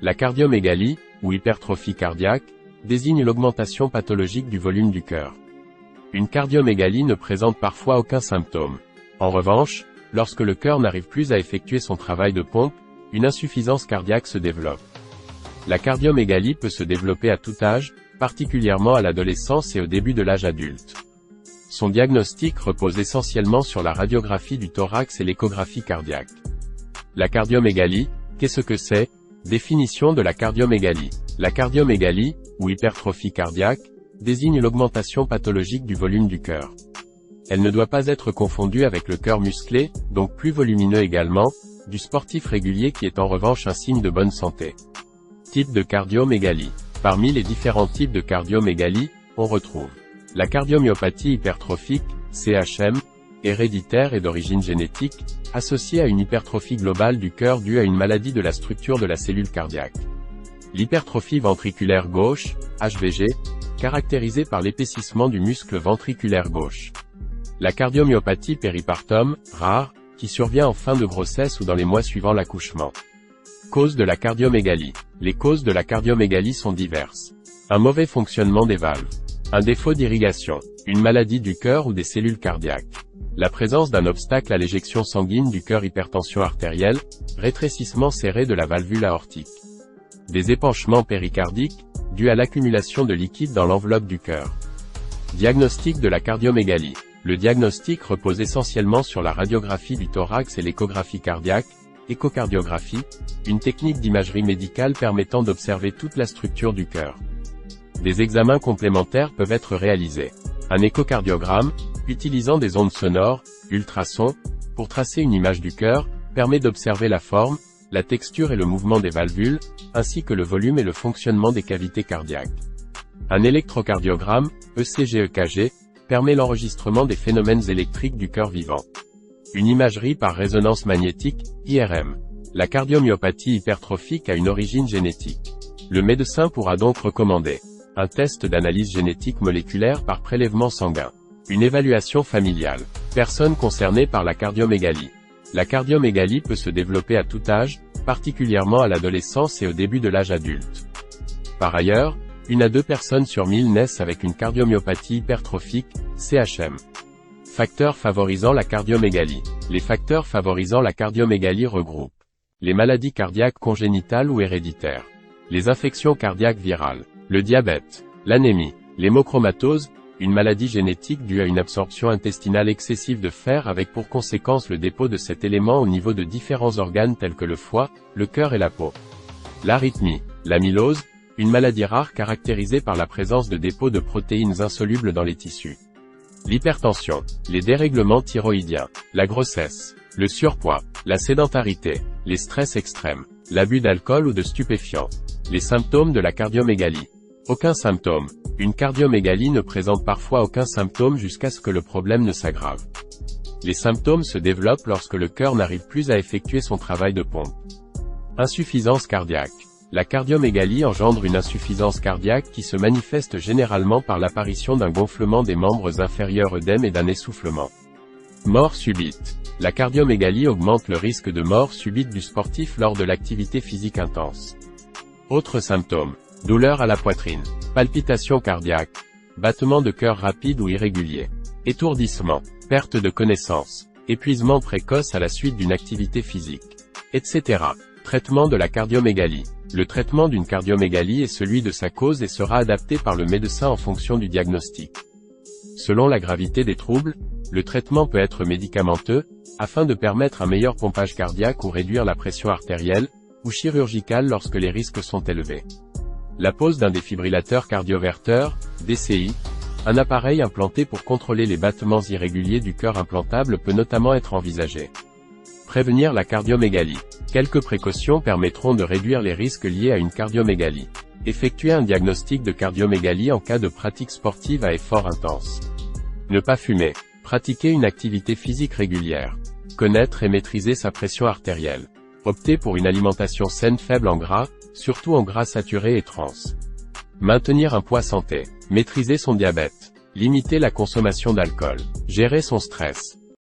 La cardiomégalie, ou hypertrophie cardiaque, désigne l'augmentation pathologique du volume du cœur. Une cardiomégalie ne présente parfois aucun symptôme. En revanche, lorsque le cœur n'arrive plus à effectuer son travail de pompe, une insuffisance cardiaque se développe. La cardiomégalie peut se développer à tout âge, particulièrement à l'adolescence et au début de l'âge adulte. Son diagnostic repose essentiellement sur la radiographie du thorax et l'échographie cardiaque. La cardiomégalie, qu'est-ce que c'est? Définition de la cardiomégalie. La cardiomégalie, ou hypertrophie cardiaque, désigne l'augmentation pathologique du volume du cœur. Elle ne doit pas être confondue avec le cœur musclé, donc plus volumineux également, du sportif régulier qui est en revanche un signe de bonne santé. Type de cardiomégalie. Parmi les différents types de cardiomégalie, on retrouve la cardiomyopathie hypertrophique, CHM, héréditaire et d'origine génétique, associée à une hypertrophie globale du cœur due à une maladie de la structure de la cellule cardiaque. L'hypertrophie ventriculaire gauche, HVG, caractérisée par l'épaississement du muscle ventriculaire gauche. La cardiomyopathie péripartum, rare, qui survient en fin de grossesse ou dans les mois suivant l'accouchement. Cause de la cardiomégalie. Les causes de la cardiomégalie sont diverses. Un mauvais fonctionnement des valves. Un défaut d'irrigation. Une maladie du cœur ou des cellules cardiaques. La présence d'un obstacle à l'éjection sanguine du cœur, hypertension artérielle, rétrécissement serré de la valvule aortique. Des épanchements péricardiques, dus à l'accumulation de liquide dans l'enveloppe du cœur. Diagnostic de la cardiomégalie. Le diagnostic repose essentiellement sur la radiographie du thorax et l'échographie cardiaque, échocardiographie, une technique d'imagerie médicale permettant d'observer toute la structure du cœur. Des examens complémentaires peuvent être réalisés. Un échocardiogramme, utilisant des ondes sonores, ultrasons, pour tracer une image du cœur, permet d'observer la forme, la texture et le mouvement des valvules, ainsi que le volume et le fonctionnement des cavités cardiaques. Un électrocardiogramme, ECG-EKG, permet l'enregistrement des phénomènes électriques du cœur vivant. Une imagerie par résonance magnétique, IRM. La cardiomyopathie hypertrophique a une origine génétique. Le médecin pourra donc recommander un test d'analyse génétique moléculaire par prélèvement sanguin. Une évaluation familiale. Personnes concernées par la cardiomégalie. La cardiomégalie peut se développer à tout âge, particulièrement à l'adolescence et au début de l'âge adulte. Par ailleurs, 1 à 2 personnes sur 1000 naissent avec une cardiomyopathie hypertrophique, CHM. Facteurs favorisant la cardiomégalie. Les facteurs favorisant la cardiomégalie regroupent les maladies cardiaques congénitales ou héréditaires, les infections cardiaques virales, le diabète, l'anémie, l'hémochromatose, une maladie génétique due à une absorption intestinale excessive de fer avec pour conséquence le dépôt de cet élément au niveau de différents organes tels que le foie, le cœur et la peau. L'arythmie, l'amylose, une maladie rare caractérisée par la présence de dépôts de protéines insolubles dans les tissus. L'hypertension, les dérèglements thyroïdiens, la grossesse, le surpoids, la sédentarité, les stress extrêmes, l'abus d'alcool ou de stupéfiants. Les symptômes de la cardiomégalie. Aucun symptôme. Une cardiomégalie ne présente parfois aucun symptôme jusqu'à ce que le problème ne s'aggrave. Les symptômes se développent lorsque le cœur n'arrive plus à effectuer son travail de pompe. Insuffisance cardiaque. La cardiomégalie engendre une insuffisance cardiaque qui se manifeste généralement par l'apparition d'un gonflement des membres inférieurs, œdème et d'un essoufflement. Mort subite. La cardiomégalie augmente le risque de mort subite du sportif lors de l'activité physique intense. Autres symptômes. Douleur à la poitrine. Palpitations cardiaques. Battements de cœur rapides ou irréguliers. Étourdissement. Perte de connaissance. Épuisement précoce à la suite d'une activité physique. Etc. Traitement de la cardiomégalie. Le traitement d'une cardiomégalie est celui de sa cause et sera adapté par le médecin en fonction du diagnostic. Selon la gravité des troubles, le traitement peut être médicamenteux, afin de permettre un meilleur pompage cardiaque ou réduire la pression artérielle, ou chirurgical lorsque les risques sont élevés. La pose d'un défibrillateur cardioverteur, DCI, un appareil implanté pour contrôler les battements irréguliers du cœur implantable peut notamment être envisagée. Prévenir la cardiomégalie. Quelques précautions permettront de réduire les risques liés à une cardiomégalie. Effectuer un diagnostic de cardiomégalie en cas de pratique sportive à effort intense. Ne pas fumer. Pratiquer une activité physique régulière. Connaître et maîtriser sa pression artérielle. Opter pour une alimentation saine faible en gras, surtout en gras saturé et trans. Maintenir un poids santé. Maîtriser son diabète. Limiter la consommation d'alcool. Gérer son stress.